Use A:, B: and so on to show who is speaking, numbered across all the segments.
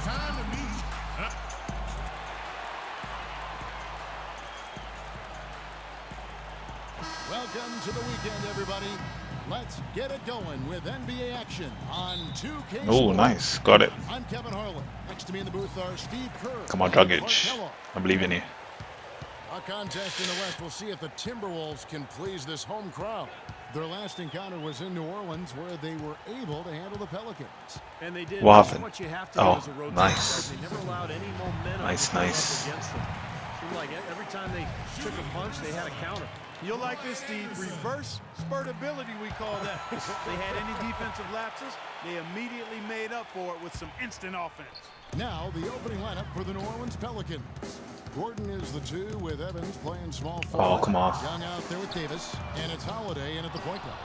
A: time to meet. Welcome to the weekend, everybody. Let's get it going with NBA action on 2K.
B: Oh, nice. Got it.
A: I'm Kevin Harlan. Next to me in the booth are Steve Kerr.
B: Come on, Dragic. I believe in you.
A: A contest in the West. We'll see if the Timberwolves can please this home crowd. Their last encounter was in New Orleans, where they were able to handle the Pelicans.
C: And they did.
B: What happened?
C: What you have to
B: Oh,
C: do as a road
B: nice.
C: team. They never allowed any momentum
B: Nice,
C: to build
B: nice.
C: up against them. Seemed like every time they took a punch, they had a counter.
D: You'll like this, Steve. Reverse spurtability, we call that. They had any defensive lapses, they immediately made up for it with some instant offense.
A: Now, the opening lineup for the New Orleans Pelicans. Gordon is the 2 with Evans playing small forward.
B: Oh, come on.
A: Young out there with Davis, and it's Holiday in at the point guard.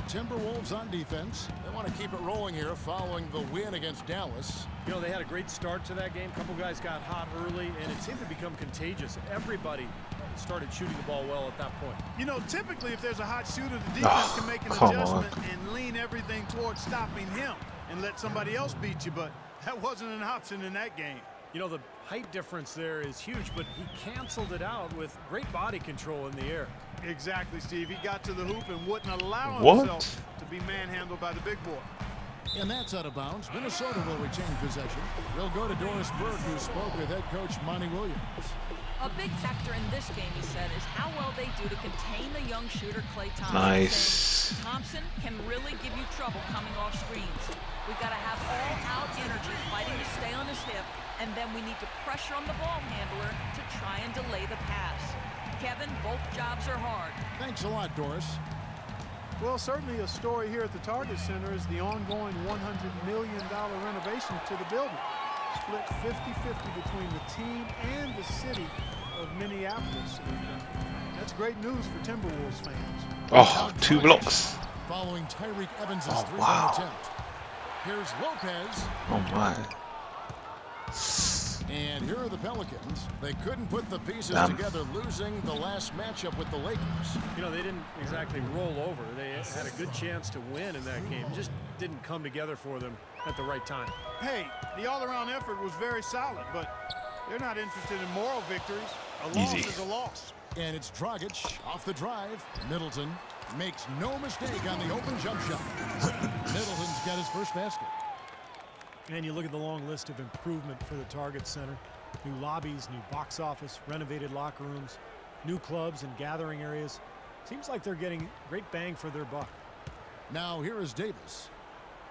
A: Timberwolves on defense. They want to keep it rolling here following the win against Dallas.
C: You know, they had a great start to that game. A couple guys got hot early, and it seemed to become contagious. Everybody started shooting the ball well at that point.
D: You know, typically if there's a hot shooter, the defense can make an adjustment and lean everything towards stopping him and let somebody else beat you, but that wasn't an option in that game.
C: You know, the height difference there is huge, but he canceled it out with great body control in the air.
D: Exactly, Steve. He got to the hoop and wouldn't allow
B: What?
D: himself to be manhandled by the big boy.
A: And that's out of bounds. Minnesota will retain possession. We'll go to Doris Burke, who spoke with head coach Monty Williams.
E: A big factor in this game, he said, is how well they do to contain the young shooter Klay Thompson.
B: Nice.
E: Saying, Thompson can really give you trouble coming off screens. We've got to have all-out energy fighting to stay on his hip, and then we need to pressure on the ball handler to try and delay the pass. Kevin, both jobs are hard.
A: Thanks a lot, Doris.
D: Well, certainly a story here at the Target Center is the ongoing $100 million renovation to the building. Split 50-50 between the team and the city of Minneapolis. And that's great news for Timberwolves fans.
B: Oh, 2 blocks.
A: Following Tyreek Evans'
B: Oh,
A: three-point
B: wow.
A: attempt. Here's Lopez.
B: Oh, my.
A: And here are the Pelicans. They couldn't put the pieces
B: Damn.
A: together, losing the last matchup with the Lakers.
C: You know, they didn't exactly roll over. They had a good chance to win in that game. Just didn't come together for them at the right time.
D: Hey, the all-around effort was very solid, but they're not interested in moral victories. A loss
B: Easy.
D: is a loss.
A: And it's Dragic off the drive. Middleton makes no mistake on the open jump shot. Middleton's got his first basket.
C: And you look at the long list of improvement for the Target Center. New lobbies, new box office, renovated locker rooms, new clubs and gathering areas. Seems like they're getting great bang for their buck.
A: Now here is Davis.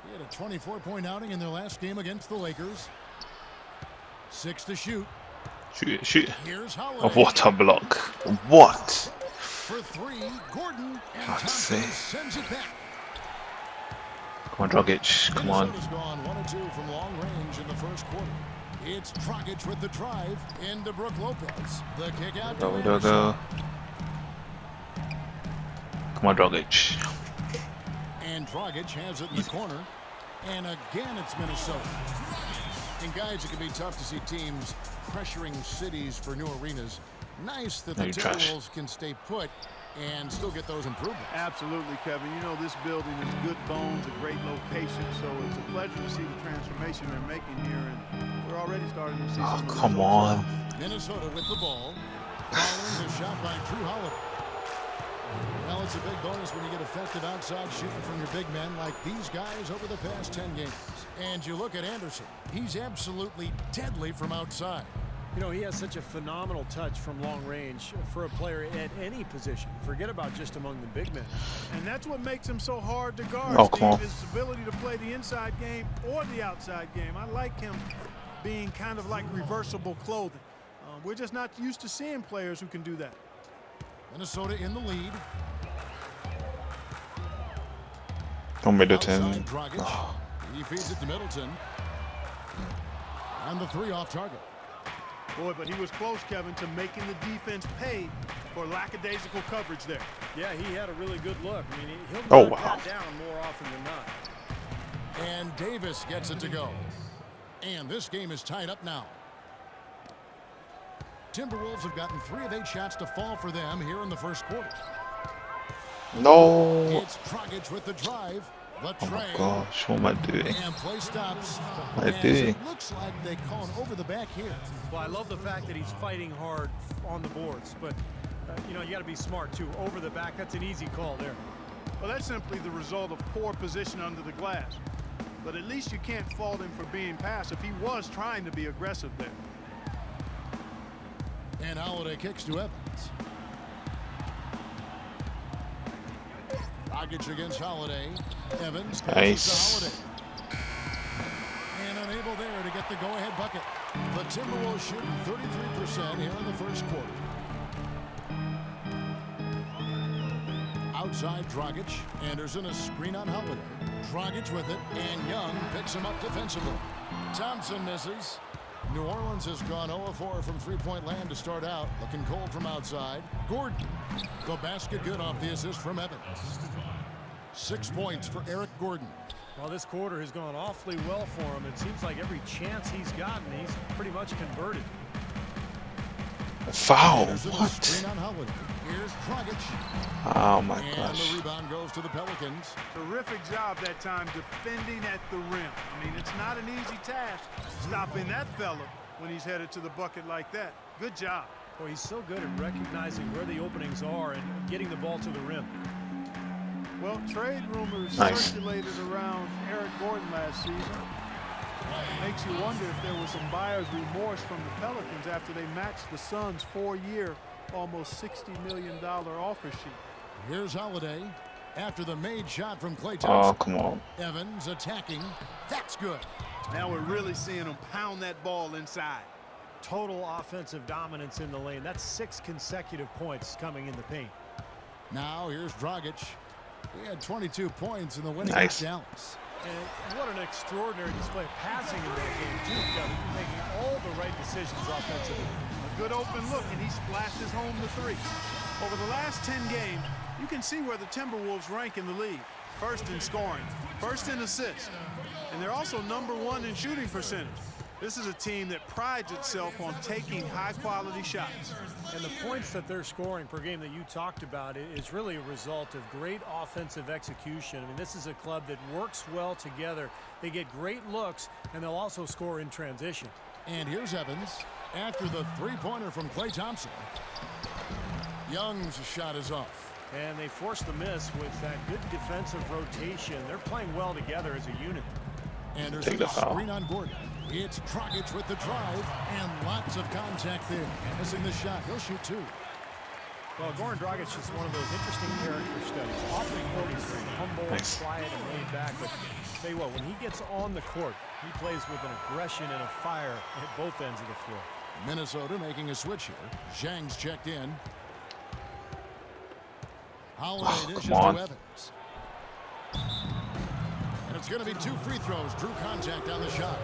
A: He had a 24-point outing in their last game against the Lakers. 6 to shoot.
B: Shoot it, shoot.
A: Here's
B: Oh,
A: Holiday.
B: what a block. What?
A: For 3, Gordon, and
B: God's
A: Thompson
B: sake.
A: sends it back.
B: Come on, Dragic. Come on.
A: Minnesota's gone 1 of 2 from long range in the first quarter. It's Dragic with the drive into Brook Lopez. The kick out to
B: Go, go,
A: Anderson.
B: go. Come on, Dragic.
A: And Dragic has it in the corner. And again, it's Minnesota. And guys, it can be tough to see teams pressuring cities for new arenas. Nice that
B: No,
A: the
B: you trash.
A: Timberwolves can stay put and still get those improvements.
D: Absolutely, Kevin. You know, this building is good bones, a great location, so it's a pleasure to see the transformation they're making here, and we're already starting to see
B: Oh,
D: some of the
B: come
D: results.
B: on.
A: Minnesota with the ball. Following the shot by Drew Holiday. Well, it's a big bonus when you get effective outside shooting from your big men like these guys over the past 10 games. And you look at Anderson. He's absolutely deadly from outside.
C: You know, he has such a phenomenal touch from long range for a player at any position. Forget about just among the big men.
D: And that's what makes him so hard to guard,
B: Oh,
D: Steve,
B: come on.
D: his ability to play the inside game or the outside game. I like him being kind of like reversible clothing. We're just not used to seeing players who can do that.
A: Minnesota in the lead.
B: On Middleton.
A: Outside Dragic. He feeds it to Middleton. And the 3 off target.
D: Boy, but he was close, Kevin, to making the defense pay for lackadaisical coverage there.
C: Yeah, he had a really good look. I mean, he'll
B: Oh,
C: knock
B: wow.
C: that down more often than not.
A: And Davis gets it to go. And this game is tied up now. Timberwolves have gotten 3 of 8 shots to fall for them here in the first quarter.
B: No.
A: It's Dragic with the drive. The
B: Oh my
A: tray.
B: gosh, what am I doing?
A: And play stops.
B: What am I
A: As
B: doing?
A: it looks like they call an over the back here.
C: Well, I love the fact that he's fighting hard on the boards, but you know, you got to be smart too. Over the back, that's an easy call there.
D: Well, that's simply the result of poor position under the glass. But at least you can't fault him for being passive. He was trying to be aggressive there.
A: And Holiday kicks to Evans. Dragic against Holiday. Evans passes to Holiday. And unable there to get the go-ahead bucket. The Timberwolves shooting 33% here in the first quarter. Outside Dragic. Anderson a screen on Holiday. Dragic with it, and Young picks him up defensively. Thompson misses. New Orleans has gone 0-4 from three-point land to start out. Looking cold from outside. Gordon. The basket good off the assist from Evans. 6 points for Eric Gordon.
C: Well, this quarter has gone awfully well for him. It seems like every chance he's gotten, he's pretty much converted.
B: Foul,
A: Anderson a
B: what?
A: screen on Holiday. Here's Dragic.
B: Oh my
A: And
B: gosh.
A: the rebound goes to the Pelicans.
D: Terrific job that time defending at the rim. I mean, it's not an easy task stopping that fella when he's headed to the bucket like that. Good job.
C: Boy, he's so good at recognizing where the openings are and getting the ball to the rim.
D: Well, trade rumors
B: Nice.
D: circulated around Eric Gordon last season. Makes you wonder if there was some buyer's remorse from the Pelicans after they matched the Suns' 4-year, almost $60 million offer sheet.
A: Here's Holiday. After the made shot from Klay
B: Oh,
A: Thompson.
B: come on.
A: Evans attacking. That's good.
D: Now we're really seeing him pound that ball inside.
C: Total offensive dominance in the lane. That's 6 consecutive points coming in the paint.
A: Now here's Dragic. He had 22 points in the winning
B: Nice.
A: against Dallas.
C: And what an extraordinary display of passing in that game, too, Kevin. Making all the right decisions offensively.
D: A good open look, and he splashes home the three. Over the last 10 games, you can see where the Timberwolves rank in the league. First in scoring, first in assists, and they're also #1 in shooting percentage. This is a team that prides itself on taking high-quality shots.
C: And the points that they're scoring per game that you talked about is really a result of great offensive execution. I mean, this is a club that works well together. They get great looks, and they'll also score in transition.
A: And here's Evans. After the three-pointer from Klay Thompson. Young's shot is off.
C: And they force the miss with that good defensive rotation. They're playing well together as a unit.
A: Anderson
B: Take the
A: a
B: foul.
A: screen on Gordon. It's Dragic with the drive, and lots of contact there. Missing the shot. He'll shoot 2.
C: Well, Goran Dragic is one of those interesting character studies. Off the court, he's very humble,
B: Nice.
C: quiet, and laid back. But tell you what, when he gets on the court, he plays with an aggression and a fire at both ends of the floor.
A: Minnesota making a switch here. Zhang's checked in. Holiday dishes
B: come on.
A: to Evans. And it's going to be 2 free throws. Drew contact on the shot.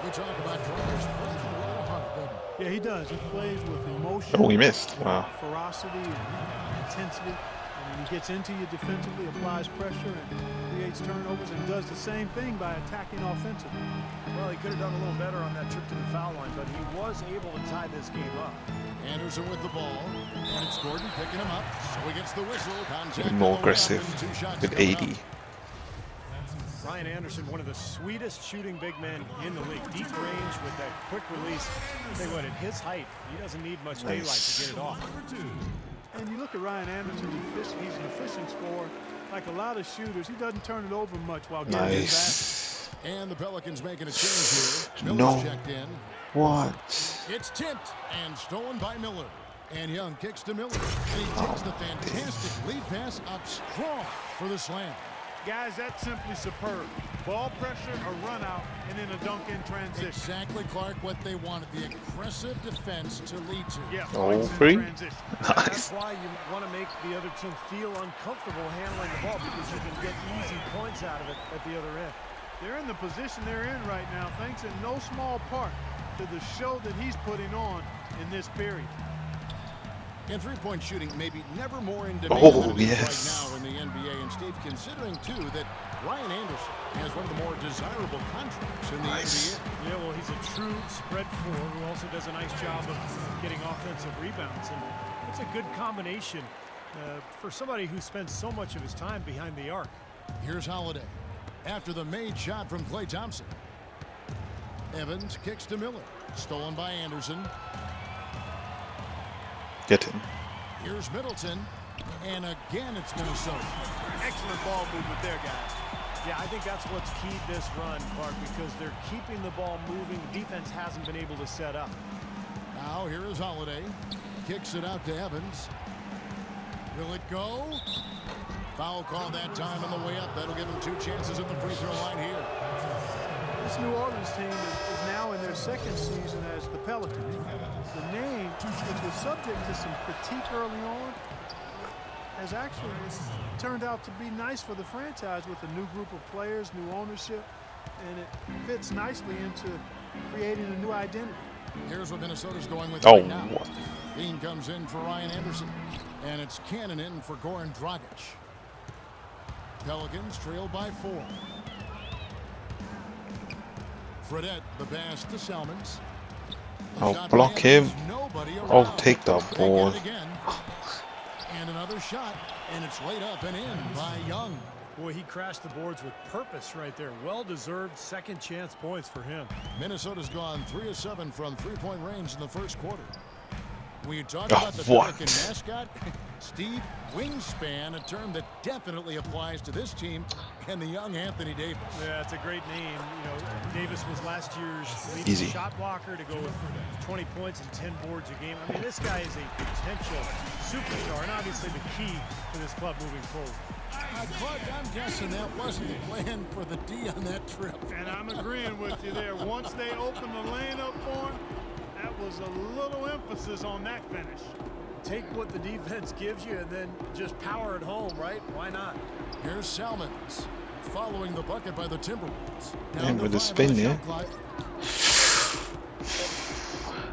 A: We talk about Dragic's plays with a lot of heart, doesn't he?
D: Yeah, he does. He plays with emotion.
B: Oh, he missed. Wow.
D: Ferocity and intensity. And when he gets into you defensively, applies pressure and creates turnovers, and does the same thing by attacking offensively.
C: Well, he could have done a little better on that trip to the foul line, but he was able to tie this game up.
A: Anderson with the ball, and it's Gordon picking him up. So he gets the whistle. Contact
B: Even
A: on
B: more
A: the way up,
B: aggressive
A: and 2 shots
B: with
A: coming
B: 80.
A: up.
C: Ryan Anderson, one of the sweetest shooting big men in the league. Deep range with that quick release. Tell you what, at his height, he doesn't need much daylight to get it off.
D: And you look at Ryan Anderson, he's an efficient scorer. Like a lot of shooters, he doesn't turn it over much while getting his basket.
B: Nice.
A: And the Pelicans making a change here.
B: No.
A: Miller's checked in.
B: What?
A: It's tipped and stolen by Miller. And Young kicks to Miller. And he takes the fantastic lead pass up strong for the slam.
D: Guys, that's simply superb. Ball pressure, a run out, and then a dunk in transition.
A: Exactly, Clark, what they wanted. The aggressive defense to lead to.
D: Yeah,
B: Oh,
D: points in
B: free?
D: transition.
C: That's why you want to make the other team feel uncomfortable handling the ball, because you can get easy points out of it at the other end.
D: They're in the position they're in right now, thanks in no small part to the show that he's putting on in this period.
A: And three-point shooting maybe never more in demand
B: Oh,
A: than it is
B: yes.
A: right now in the NBA. And Steve, considering too that Ryan Anderson has one of the more desirable contracts in the
B: Nice.
A: NBA.
C: Yeah, well, he's a true spread four who also does a nice job of getting offensive rebounds. And it's a good combination for somebody who spends so much of his time behind the arc.
A: Here's Holiday. After the made shot from Klay Thompson. Evans kicks to Miller. Stolen by Anderson.
B: Get him.
A: Here's Middleton. And again, it's Minnesota.
D: Excellent ball movement there, guys.
C: Yeah, I think that's what's keyed this run, Clark, because they're keeping the ball moving. Defense hasn't been able to set up.
A: Now here is Holiday. Kicks it out to Evans. Will it go? Foul call that time on the way up. That'll give them 2 chances at the free throw line here.
D: This New Orleans team is now in their second season as the Pelicans. The name, which was subject to some critique early on, has actually turned out to be nice for the franchise with a new group of players, new ownership, and it fits nicely into creating a new identity.
A: Here's what Minnesota's going with
B: Oh,
A: right now.
B: what?
A: Bean comes in for Ryan Anderson. And it's Cannon in for Goran Dragic. Pelicans trail by 4. Fredette, the pass to Salmons.
B: I'll block him. I'll take the ball.
A: And another shot, and it's laid up and in by Young.
C: Boy, he crashed the boards with purpose right there. Well-deserved second chance points for him.
A: Minnesota's gone 3 of 7 from 3-point range in the first quarter. When you talk
B: Oh,
A: about the
B: what?
A: Pelican mascot, Steve, wingspan, a term that definitely applies to this team and the young Anthony Davis.
C: Yeah, it's a great name. You know, Davis was last year's leading
B: Easy.
C: shot blocker to go with 20 points and 10 boards a game. I mean, this guy is a potential superstar and obviously the key to this club moving forward.
A: Clark, I'm guessing that wasn't the plan for the D on that trip.
D: And I'm agreeing with you there. Once they opened the lane up for him, that was a little emphasis on that finish.
C: Take what the defense gives you and then just power it home, right? Why not?
A: Here's Salmons following the bucket by the Timberwolves.
B: And with the
A: 5
B: spin,
A: on the
B: yeah.
A: shot clock.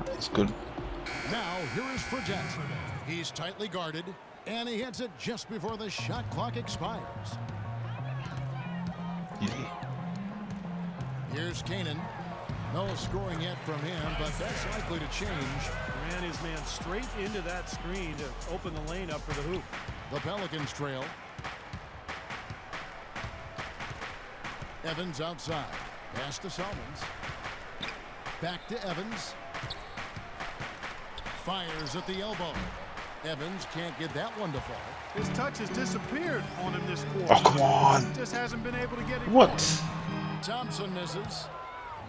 B: That's good.
A: Now here is Fredette. He's tightly guarded, and he hits it just before the shot clock expires.
B: Yeah.
A: Here's Canaan. No scoring yet from him, but that's likely to change.
C: Ran his man straight into that screen to open the lane up for the hoop.
A: The Pelicans trail. Evans outside. Pass to Salmons. Back to Evans. Fires at the elbow. Evans can't get that one to fall.
D: His touch has disappeared on him this quarter.
B: Oh, come on.
D: Just hasn't been able to get it.
B: What?
A: Thompson misses.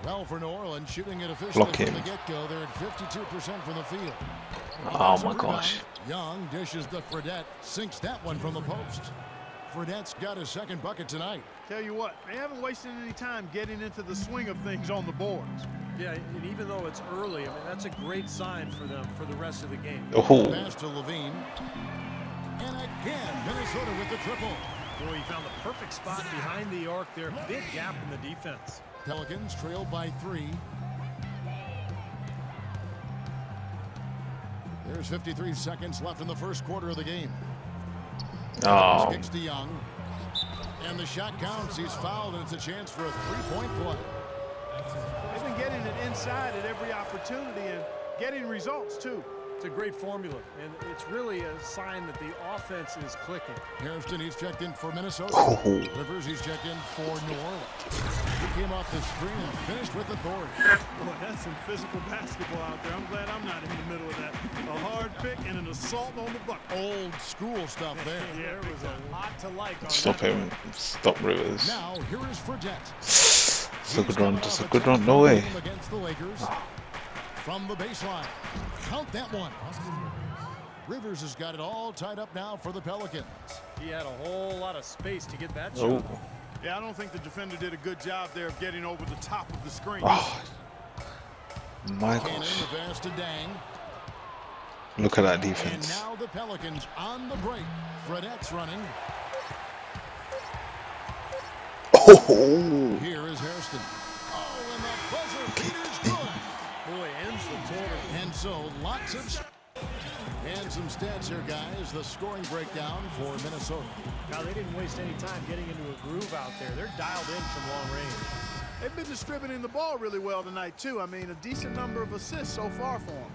A: Well, for New Orleans, shooting it officially
B: Block
A: from
B: him.
A: the get-go. They're at 52% from the field.
B: Oh my gosh.
A: Young dishes to Fredette. Sinks that one from the post. Fredette's got his second bucket tonight.
D: Tell you what, they haven't wasted any time getting into the swing of things on the boards.
C: Yeah, and even though it's early, I mean, that's a great sign for them for the rest of the game.
B: Oh,
A: Pass to Levine. And again, Minnesota with the triple.
C: Boy, he found the perfect spot behind the arc there. Big gap in the defense.
A: Pelicans trail by 3. There's 53 seconds left in the first quarter of the game.
B: oh.
A: Kicks to Young. And the shot counts. He's fouled, and it's a chance for a 3-point play.
D: They've been getting it inside at every opportunity and getting results, too.
C: It's a great formula, and it's really a sign that the offense is clicking.
A: Harrison, he's checked in for Minnesota.
B: Oh.
A: Rivers, he's checked in for New Orleans. He came off the screen and finished with authority.
D: Boy, that's some physical basketball out there. I'm glad I'm not in the middle of that. A hard pick and an assault on the bucket.
A: Old school stuff there.
C: There was a lot to like on
B: Stop
C: that.
B: him. Stop Rivers.
A: Now, here is Fredette.
B: It's a good run. Just a good run. No way.
A: Against the Lakers. From the baseline. Count that one. Rivers has got it all tied up now for the Pelicans.
C: He had a whole lot of space to get that
B: Oh.
C: shot.
D: Yeah, I don't think the defender did a good job there of getting over the top of the screen.
B: Oh. My
A: Cannon,
B: gosh.
A: the pass to Dang.
B: Look at that
A: And
B: defense.
A: now the Pelicans on the break. Fredette's running.
B: Oh.
A: Here is Hairston. Oh, and the buzzer beater's good.
C: Boy, ends the quarter.
A: And so lots of and some stats here, guys. The scoring breakdown for Minnesota.
C: Now, they didn't waste any time getting into a groove out there. They're dialed in from long range.
D: They've been distributing the ball really well tonight, too. I mean, a decent number of assists so far for them.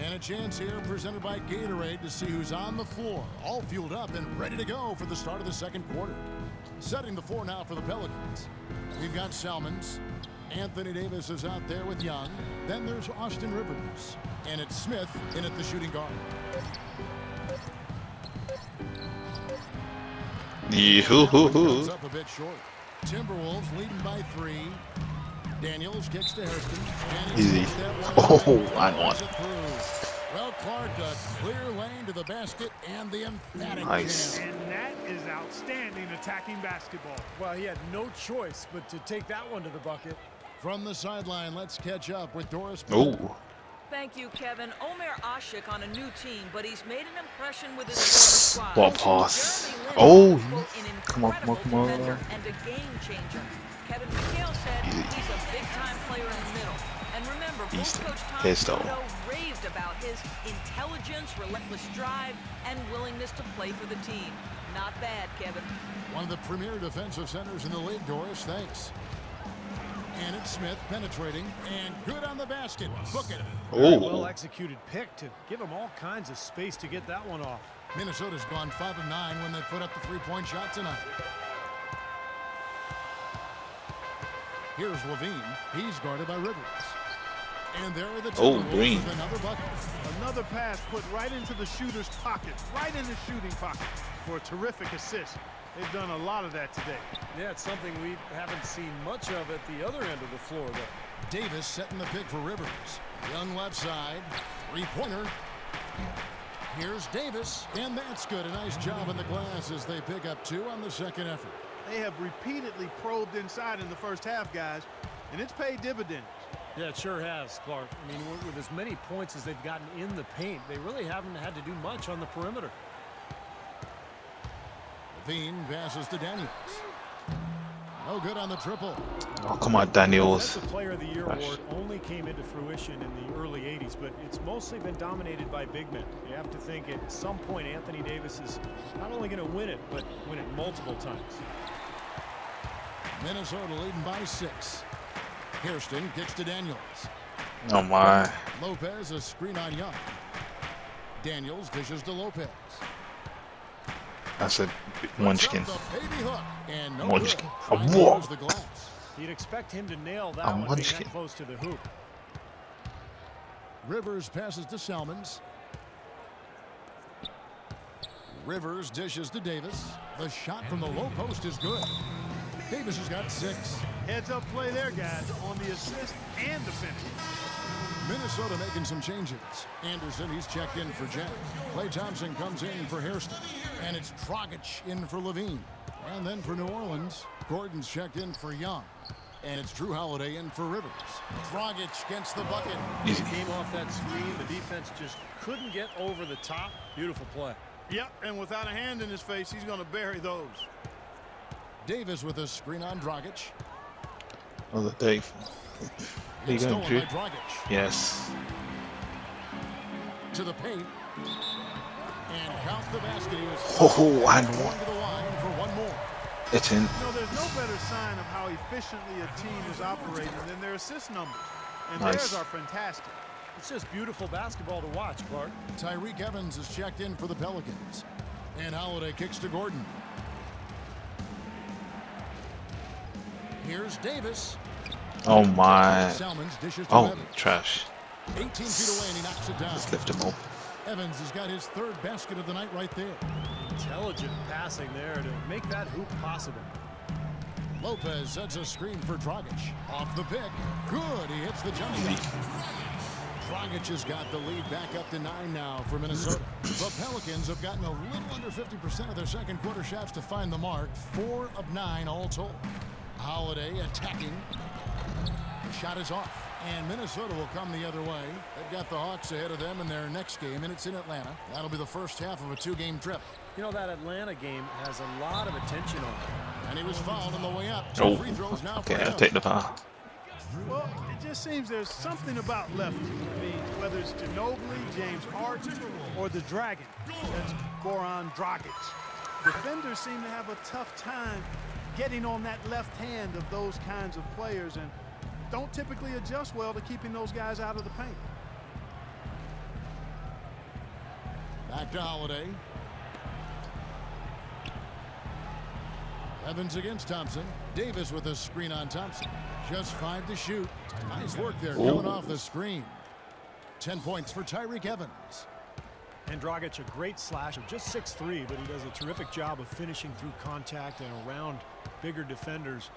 A: And a chance here presented by Gatorade to see who's on the floor, all fueled up and ready to go for the start of the second quarter. Setting the floor now for the Pelicans. We've got Salmons. Anthony Davis is out there with Young. Then there's Austin Rivers. And it's Smith in at the shooting guard.
B: Yee-hoo-hoo-hoo.
A: Up a bit short. Timberwolves leading by 3. Daniels kicks to Hairston.
B: Easy. Oh, and one.
A: Well, Clark, a clear lane to the basket and the emphatic
B: Nice.
A: jam.
D: And that is outstanding attacking basketball.
C: Well, he had no choice but to take that one to the bucket.
A: From the sideline, let's catch up with Doris.
B: Oh.
E: Thank you, Kevin. Omer Ashik on a new team, but he's made an impression with his former squad.
B: What a pass.
E: Jeremy
B: Oh,
E: Lin, quote, an
B: come on, come on, come on.
E: incredible defender and a game changer. Kevin McHale said he's a big-time player in the middle. And remember, Bulls coach Tom Thibodeau raved about his intelligence, relentless drive, and willingness to play for the team. Not bad, Kevin.
A: One of the premier defensive centers in the league, Doris. Thanks. And it's Smith penetrating and good on the basket. Book it.
C: Very well
B: Oh.
C: executed pick to give him all kinds of space to get that one off.
A: Minnesota's gone 5 of 9 when they put up the three-point shot tonight. Here's Levine. He's guarded by Rivers. And there are the
B: Oh,
A: Timberwolves
B: Green.
A: with another bucket.
D: Another pass put right into the shooter's pocket, right in the shooting pocket for a terrific assist. They've done a lot of that today.
C: Yeah, it's something we haven't seen much of at the other end of the floor, though.
A: Davis setting the pick for Rivers. Young left side. Three-pointer. Here's Davis. And that's good. A nice job in the glass as they pick up 2 on the second effort.
D: They have repeatedly probed inside in the first half, guys, and it's paid dividends.
C: Yeah, it sure has, Clark. I mean, with as many points as they've gotten in the paint, they really haven't had to do much on the perimeter.
A: Levine passes to Daniels. No good on the triple.
B: Oh, come on, Daniels.
C: Defensive Player of the Year
B: Gosh.
C: award only came into fruition in the early 80s, but it's mostly been dominated by big men. You have to think at some point Anthony Davis is not only going to win it, but win it multiple times.
A: Minnesota leading by 6. Hairston kicks to Daniels.
B: Oh, my.
A: Lopez a screen on Young. Daniels dishes to Lopez.
B: That's a
A: Puts
B: munchkin.
A: up the baby hook, and no
B: Munchkin.
A: good.
B: A
A: Trying to
B: what?
A: lose the glass.
C: You'd expect him to nail that
B: A
C: one being
B: munchkin.
C: that close to the hoop.
A: Rivers passes to Salmons. Rivers dishes to Davis. The shot from the low post is good. Davis has got 6.
D: Heads up play there, guys, on the assist and the finish.
A: Minnesota making some changes. Anderson, he's checked in for Jack. Klay Thompson comes in for Hairston. And it's Dragic in for Levine. And then for New Orleans, Gordon's checked in for Young. And it's Drew Holiday in for Rivers. Dragic gets the bucket.
B: Easy.
C: Came off that screen. The defense just couldn't get over the top. Beautiful play.
D: Yep, and without a hand in his face, he's going to bury those.
A: Davis with a screen on Dragic.
B: Another day. There you
A: It's
B: go,
A: stolen
B: Drew.
A: by Dragic.
B: Yes.
A: To the paint. And counts the basket. He was
B: Oh, and
A: going
B: one.
A: to the line for one more.
B: It's in.
D: You know, there's no better sign of how efficiently a team is operating than their assist numbers. And
B: Nice.
D: theirs are fantastic.
C: It's just beautiful basketball to watch, Clark.
A: Tyreek Evans is checked in for the Pelicans. And Holiday kicks to Gordon. Here's Davis.
B: Oh, my.
A: Salmons dishes to
B: Oh,
A: Evans.
B: trash.
A: 18 feet away and he knocks it down.
B: Just lift him up.
A: Evans has got his 3rd basket of the night right there.
C: Intelligent passing there to make that hoop possible.
A: Lopez sets a screen for Dragic. Off the pick. Good. He hits the jump shot. Dragic has got the lead back up to 9 now for Minnesota. The Pelicans have gotten a little under 50% of their second quarter shots to find the mark. 4 of 9 all told. Holiday attacking. Shot is off. And Minnesota will come the other way. They've got the Hawks ahead of them in their next game, and it's in Atlanta. That'll be the first half of a 2-game trip.
C: You know, that Atlanta game has a lot of attention on it.
A: And he was fouled on the way up. 2
B: Oh,
A: free throws now
B: okay,
A: for
B: I'll
A: him.
B: take the foul.
D: Well, it just seems there's something about lefty. I mean, whether it's Ginobili, James Harden, or the Dragon. That's Goran Dragic. Defenders seem to have a tough time getting on that left hand of those kinds of players and don't typically adjust well to keeping those guys out of the paint. Back to Holiday.
A: Evans against Thompson. Davis with a screen on Thompson. Just 5 to shoot. Nice work there coming off the screen. 10 points for Tyreke Evans.
C: And Dragic, a great slasher, just 6'3", but he does a terrific job of finishing through contact and around bigger defenders.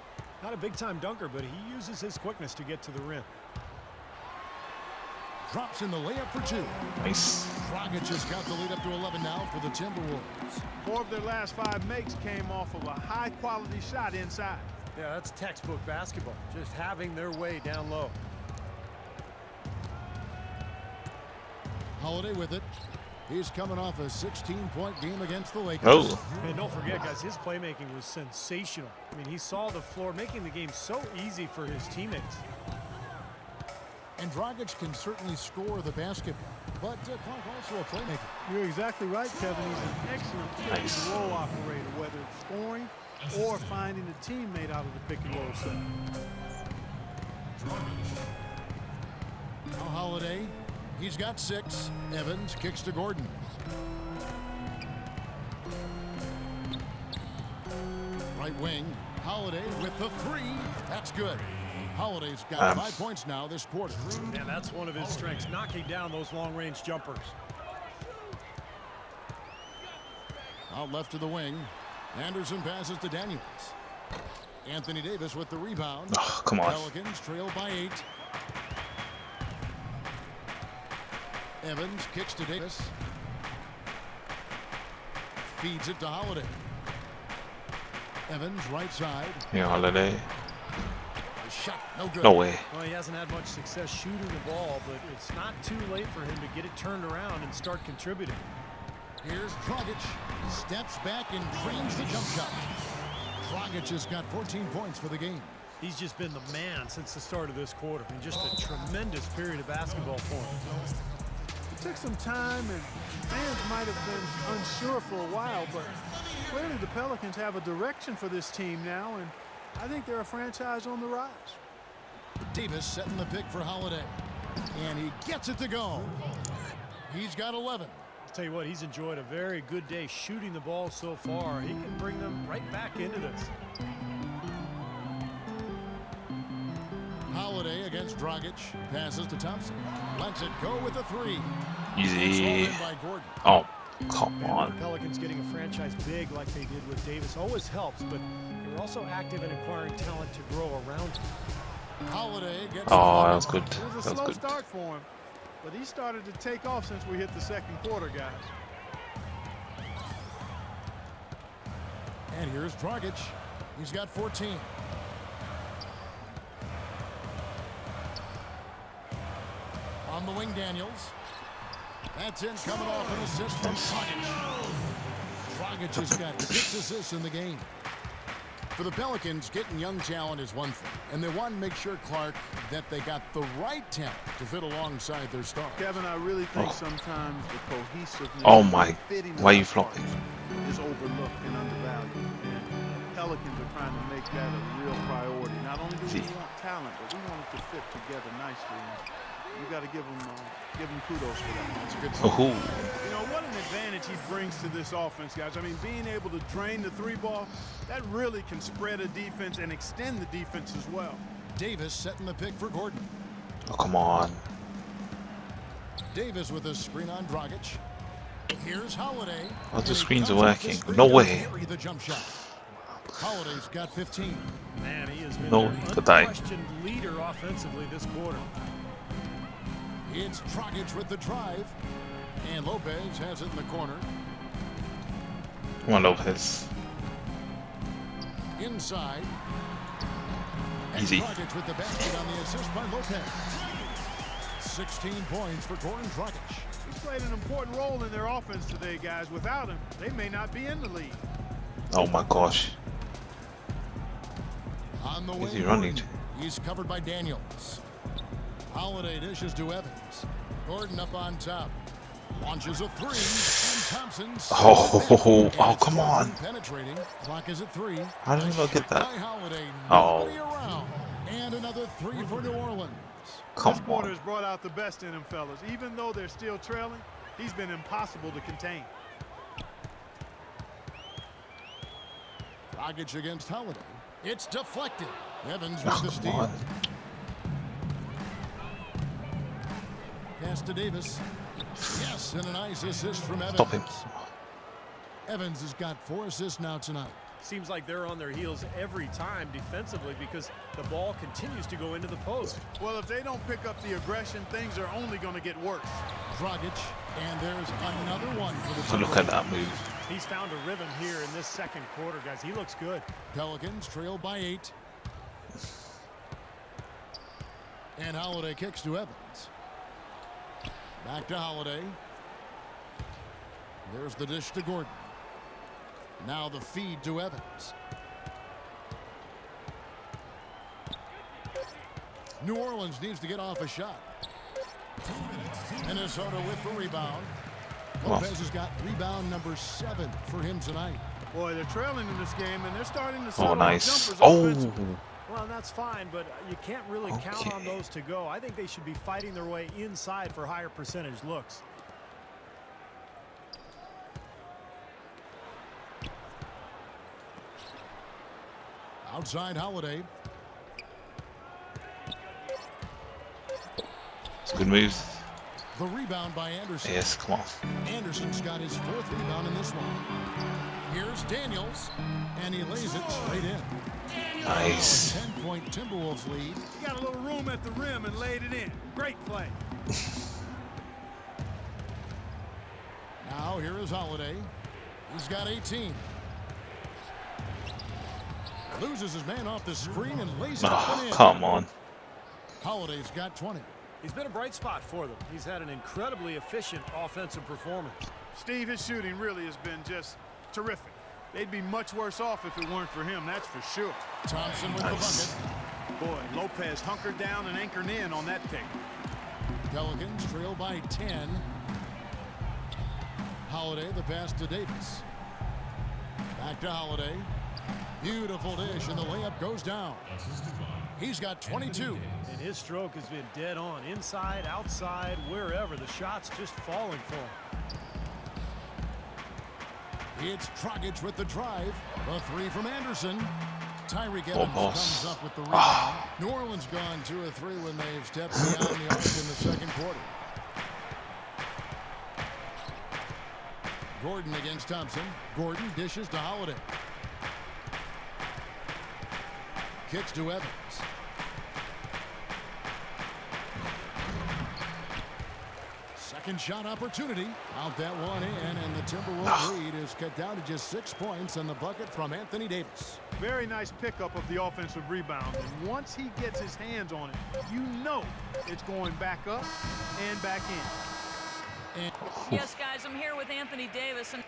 C: Not a big-time dunker, but he uses his quickness to get to the rim.
A: Drops in the layup for 2.
B: Nice.
A: Dragic has got the lead up to 11 now for the Timberwolves.
D: 4 of their last 5 makes came off of a high-quality shot inside.
C: Yeah, that's textbook basketball, just having their way down low.
A: Holiday with it. He's coming off a 16-point game against the Lakers.
B: Oh.
C: And don't forget, guys, his playmaking was sensational. I mean, he saw the floor, making the game so easy for his teammates.
A: And Dragic can certainly score the basketball, but Clark also a playmaker.
D: You're exactly right, Kevin. He's an excellent pick and roll operator, whether it's scoring or finding a teammate out of the pick and roll set.
A: Now Holiday, he's got 6. Evans kicks to Gordon. Right wing, Holiday with the 3. That's good. Holiday's got 5 points now this quarter.
C: And that's one of his strengths, knocking down those long-range jumpers.
A: Out left to the wing. Anderson passes to Daniels. Anthony Davis with the rebound.
B: Oh, come on.
A: Pelicans trail by 8. Evans kicks to Davis. Feeds it to Holiday. Evans right side.
B: Yeah, Holiday.
A: The shot no good.
B: No way.
C: Well, he hasn't had much success shooting the ball, but it's not too late for him to get it turned around and start contributing.
A: Here's Dragic. Steps back and drains the jump shot. Dragic has got 14 points for the game.
C: He's just been the man since the start of this quarter. I mean, just a tremendous period of basketball for him.
D: It took some time, and fans might have been unsure for a while, but clearly the Pelicans have a direction for this team now, and I think they're a franchise on the rise.
A: Davis setting the pick for Holiday. And he gets it to go. He's got 11.
C: I'll tell you what, he's enjoyed a very good day shooting the ball so far. He can bring them right back into this.
A: Holiday against Dragic. Passes to Thompson. Lets it go with a 3.
B: Easy.
A: By Gordon.
B: Oh, come
C: And
B: on.
C: the Pelicans getting a franchise big like they did with Davis always helps, but they're also active in acquiring talent to grow around him.
A: Holiday gets
B: Oh, that was good.
D: It was a
B: That was
D: slow
B: good.
D: start for him, but he started to take off since we hit the second quarter, guys.
A: And here's Dragic. He's got 14. On the wing, Daniels. That's in, coming off an assist from Dragic. Dragic has got 6 assists in the game. For the Pelicans, getting young talent is one thing, and they want to make sure, Clark, that they got the right talent to fit alongside their stars.
D: Kevin, I really think sometimes the cohesiveness
B: Oh my.
D: and fitting
B: Why are you
D: of
B: flopping?
D: parts is overlooked and undervalued. And Pelicans are trying to make that a real priority. Not only do we want talent, but we want it to fit together nicely. And you got to give them kudos for that.
A: That's a good
B: Oh,
A: point.
D: You know, what an advantage he brings to this offense, guys. I mean, being able to drain the 3-ball, that really can spread a defense and extend the defense as well.
A: Davis setting the pick for Gordon.
B: Oh, come on.
A: Davis with a screen on Dragic. Here's Holiday.
B: Oh, the
A: And he
B: screens are
A: comes off the
B: working.
A: screen
B: No
A: to
B: way.
A: carry the jump shot. Holiday's got 15.
C: Man, he has been
B: No,
C: an
B: good eye.
C: unquestioned leader offensively this quarter.
A: It's Dragic with the drive. And Lopez has it in the corner.
B: Come on, Lopez.
A: Inside. And
B: Easy.
A: Dragic with the basket on the assist by Lopez. 16 points for Goran Dragic.
D: He's played an important role in their offense today, guys. Without him, they may not be in the league.
B: Oh my gosh.
A: On the
B: Is
A: way,
B: he running?
A: Gordon. He's covered by Daniels. Holiday dishes to Evans. Gordon up on top. Launches a 3. And Thompson.
B: Oh, come on.
A: Penetrating. Clock is at 3.
B: How did he not get that?
A: By Holiday.
B: Oh.
A: Nobody around. And another 3 for New Orleans.
B: Come
D: This quarter
B: on.
D: has brought out the best in him, fellas. Even though they're still trailing, he's been impossible to contain.
A: Dragic against Holiday. It's deflected. Evans with the steal. Pass to Davis. Yes, and a nice assist from Evans.
B: Stop him.
A: Evans has got 4 assists now tonight.
C: Seems like they're on their heels every time defensively because the ball continues to go into the post.
D: Well, if they don't pick up the aggression, things are only going to get worse.
A: Dragic, and there's another one for the
B: So look at that move.
C: He's found a rhythm here in this second quarter, guys. He looks good.
A: Pelicans trail by 8. And Holiday kicks to Evans. Back to Holiday. There's the dish to Gordon. Now the feed to Evans. New Orleans needs to get off a shot. Minnesota with the rebound. Lopez has got rebound number 7 for him tonight.
D: Boy, they're trailing in this game, and they're starting to settle
B: Oh, nice.
D: jumpers
B: Oh,
D: offensively.
C: Well, that's fine, but you can't really count on those to go. I think they should be fighting their way inside for higher percentage looks.
A: Outside Holiday.
B: it's a good move.
A: The rebound by Anderson.
B: Yes, come on.
A: Anderson's got his 4th rebound in this one. Here's Daniels, and he lays it straight in.
B: Nice.
A: 10-point Timberwolves lead.
D: He got a little room at the rim and laid it in. Great play.
A: Now here is Holiday. He's got 18. Loses his man off the screen and lays it up and
B: Oh,
A: in.
B: come on.
A: Holiday's got 20.
C: He's been a bright spot for them. He's had an incredibly efficient offensive performance.
D: Steve, his shooting really has been just terrific. They'd be much worse off if it weren't for him, that's for sure.
A: Thompson with
B: Nice.
A: the bucket.
D: Boy, Lopez hunkered down and anchored in on that pick.
A: Pelicans trail by 10. Holiday, the pass to Davis. Back to Holiday. Beautiful dish, and the layup goes down. He's got 22.
C: And his stroke has been dead on. Inside, outside, wherever. The shot's just falling for him.
A: It's Dragic with the drive. A 3 from Anderson. Tyreek Evans
B: Almost.
A: comes up with the rebound. New Orleans gone 2 of 3 when they've stepped beyond the arc in the second quarter. Gordon against Thompson. Gordon dishes to Holiday. Kicks to Evans. Second shot opportunity. Out that one in, and the Timberwolves lead is cut down to just 6 points, and the bucket from Anthony Davis.
D: Very nice pickup of the offensive rebound. And once he gets his hands on it, you know it's going back up and back in.
A: And
E: Yes, guys, I'm here with Anthony Davis. And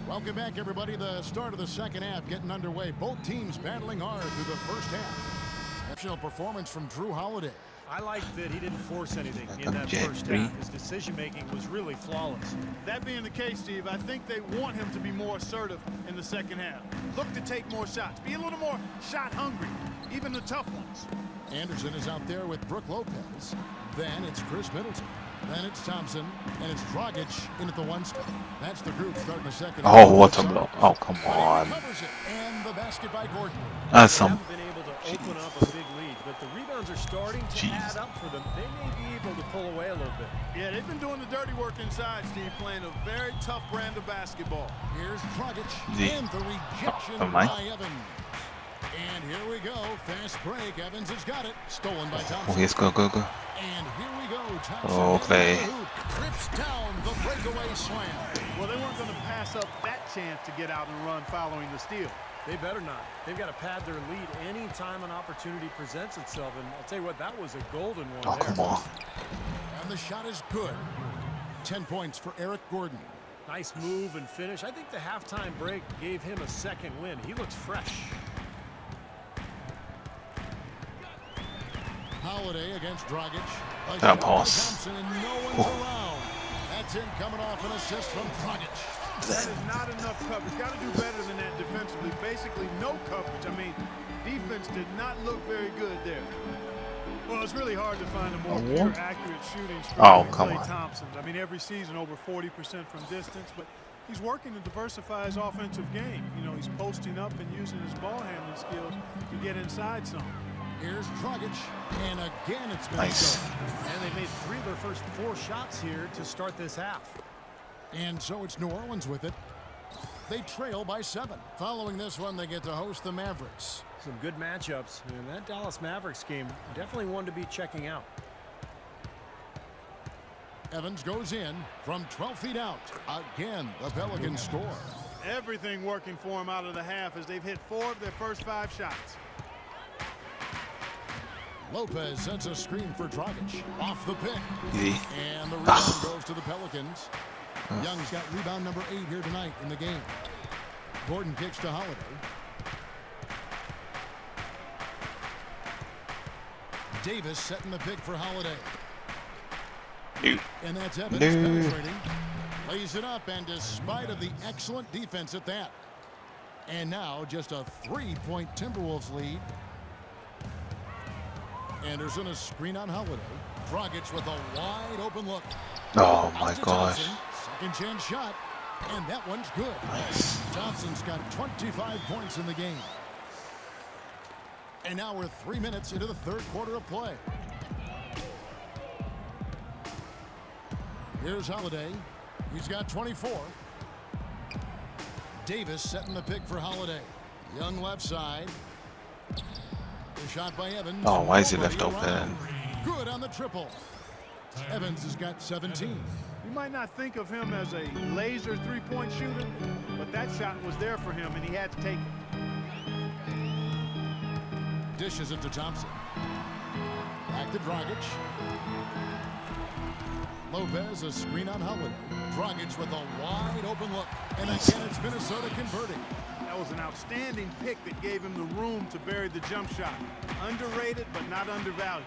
A: welcome back, everybody. The start of the second half getting underway. Both teams battling hard through the first half. Exceptional performance from Drew Holiday.
C: I like that he didn't force anything in that first half. His decision-making was really flawless.
D: That being the case, Steve, I think they want him to be more assertive in the second half. Look to take more shots. Be a little more shot hungry, even the tough ones.
A: Anderson is out there with Brook Lopez. Then it's Chris Middleton. Then it's Thompson. And it's Dragic in at the 1 spot. That's the group starting the second half.
B: Oh, what a block. Oh, come on.
A: Covers it. And the basket by Gordon.
B: That's
C: They
B: some.
C: haven't been able to open up a big lead, but the rebounds are starting to add up for them. They may be able to pull away a little bit.
D: Yeah, they've been doing the dirty work inside, Steve, playing a very tough brand of basketball.
A: Here's Dragic.
B: The-
A: And the rejection
B: Never mind.
A: by Evans. And here we go. Fast break. Evans has got it. Stolen by Thompson.
B: Oh, yes, go, go, go.
A: And here we go. Thompson
B: Okay.
A: into the hoop. Trips down the breakaway slam.
D: Well, they weren't going to pass up that chance to get out and run following the steal.
C: They better not. They've got to pad their lead anytime an opportunity presents itself. And I'll tell you what, that was a golden one
B: Oh,
C: there.
B: come on.
A: And the shot is good. 10 points for Eric Gordon.
C: Nice move and finish. I think the halftime break gave him a second win. He looks fresh.
A: Holiday against Dragic. A
B: That
A: shot by
B: pass.
A: Thompson, and no one's around. That's in coming off an assist from Dragic.
D: That is not enough coverage. Got to do better than that defensively. Basically, no coverage. I mean, defense did not look very good there. Well, it's really hard to find a more pure, accurate shooting stroke than Klay Thompson. I mean, every season over 40% from distance, but he's working to diversify his offensive game. You know, he's posting up and using his ball handling skills to get inside some.
A: Here's Dragic, and again it's been
B: Nice.
C: And they made 3 of their first 4 shots here to start this half.
A: And so it's New Orleans with it. They trail by 7. Following this one, they get to host the Mavericks.
C: Some good matchups, and that Dallas Mavericks game definitely one to be checking out.
A: Evans goes in from 12 feet out. Again, the Pelicans score.
D: Everything working for him out of the half as they've hit 4 of their first 5 shots.
A: Lopez sets a screen for Dragic. Off the pick.
B: Easy.
A: And the rebound goes to the Pelicans. Young's got rebound number 8 here tonight in the game. Gordon kicks to Holiday. Davis setting the pick for Holiday. And that's Evans penetrating. Lays it up, and despite of the excellent defense at that. And now just a 3-point Timberwolves lead. Anderson a screen on Holiday. Dragic with a wide open look.
B: Oh my
A: Out to
B: gosh.
A: Thompson. Second chance shot. And that one's good.
B: Nice.
A: Thompson's got 25 points in the game. And now we're 3 minutes into the third quarter of play. Here's Holiday. He's got 24. Davis setting the pick for Holiday. Young left side. The shot by Evans.
B: Oh, why is he left
A: Nobody
B: open?
A: around. Good on the triple. Evans has got 17.
D: You might not think of him as a laser 3-point shooter, but that shot was there for him, and he had to take it.
A: Dishes it to Thompson. Back to Dragic. Lopez a screen on Holiday. Dragic with a wide open look. And again it's Minnesota converting.
D: That was an outstanding pick that gave him the room to bury the jump shot. Underrated, but not undervalued.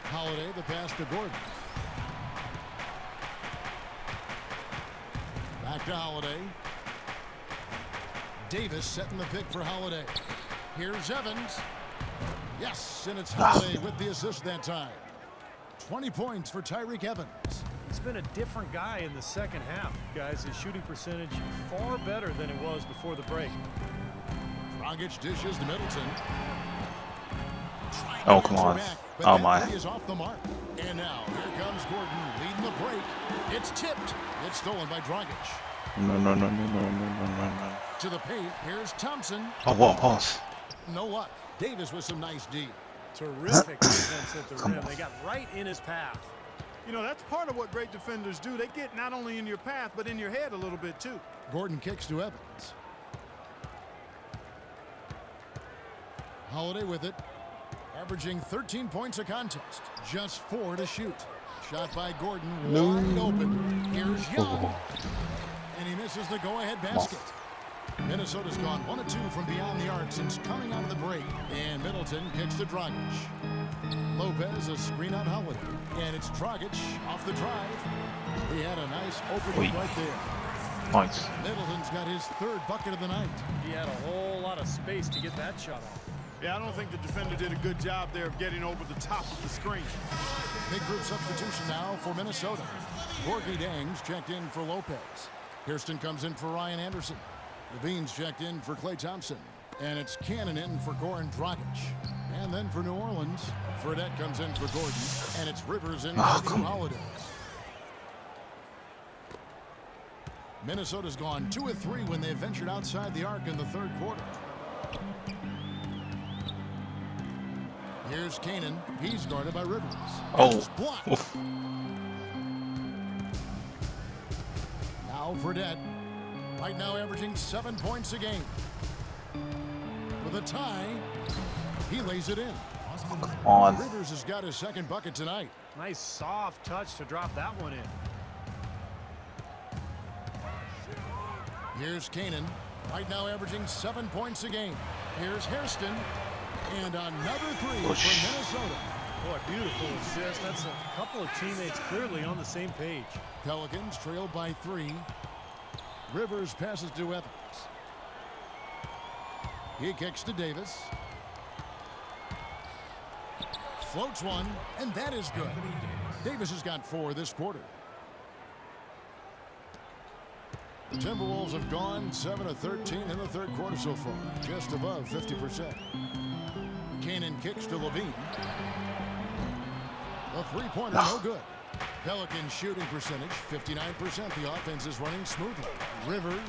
A: Holiday the pass to Gordon. Back to Holiday. Davis setting the pick for Holiday. Here's Evans. Yes, and it's Holiday with the assist that time. 20 points for Tyreke Evans.
C: He's been a different guy in the second half, guys. His shooting percentage far better than it was before the break.
A: Dragic dishes to Middleton.
B: Oh, come on. Oh, my.
A: Is off the mark. And now here comes Gordon leading the break. It's tipped. It's stolen by Dragic.
B: No.
A: To the paint. Here's Thompson.
B: Oh, what a pass.
A: No luck. Davis with some nice D.
C: Terrific defense at the rim. They got right in his path.
D: You know, that's part of what great defenders do. They get not only in your path, but in your head a little bit, too.
A: Gordon kicks to Evans. Holiday with it. Averaging 13 points a contest. Just 4 to shoot. Shot by Gordon. Wide open. Here's Young. And he misses the go-ahead basket. Minnesota's gone 1 of 2 from beyond the arc since coming out of the break. And Middleton kicks to Dragic. Lopez a screen on Holiday. And it's Dragic off the drive. He had a nice opening right there.
B: Points.
A: Middleton's got his 3rd bucket of the night.
C: He had a whole lot of space to get that shot off.
D: Yeah, I don't think the defender did a good job there of getting over the top of the screen.
A: Big group substitution now for Minnesota. Gorgie Dangs checked in for Lopez. Kirsten comes in for Ryan Anderson. Levine's checked in for Klay Thompson. And it's Cannon in for Goran Dragic. And then for New Orleans, Fredette comes in for Gordon. And it's Rivers in for Drew Holiday. Minnesota's gone 2 of 3 when they ventured outside the arc in the 3rd quarter. Here's Cannon. He's guarded by Rivers.
B: Oh.
A: Blocked.
B: Oof.
A: Now Fredette. Right now averaging 7 points a game. With a tie, he lays it in.
B: Come on.
A: Rivers has got his 2nd bucket tonight.
C: Nice soft touch to drop that one in.
A: Here's Cannon. Right now averaging 7 points a game. Here's Hairston. And another 3
B: Push.
A: for Minnesota.
C: Boy, beautiful assist. That's a couple of teammates clearly on the same page.
A: Pelicans trailed by 3. Rivers passes to Evans. He kicks to Davis. Floats one, and that is good. Davis has got 4 this quarter. The Timberwolves have gone 7 of 13 in the third quarter so far, just above 50%. Canaan kicks to Levine. The three-pointer, no good. Pelicans shooting percentage, 59%. The offense is running smoothly. Rivers,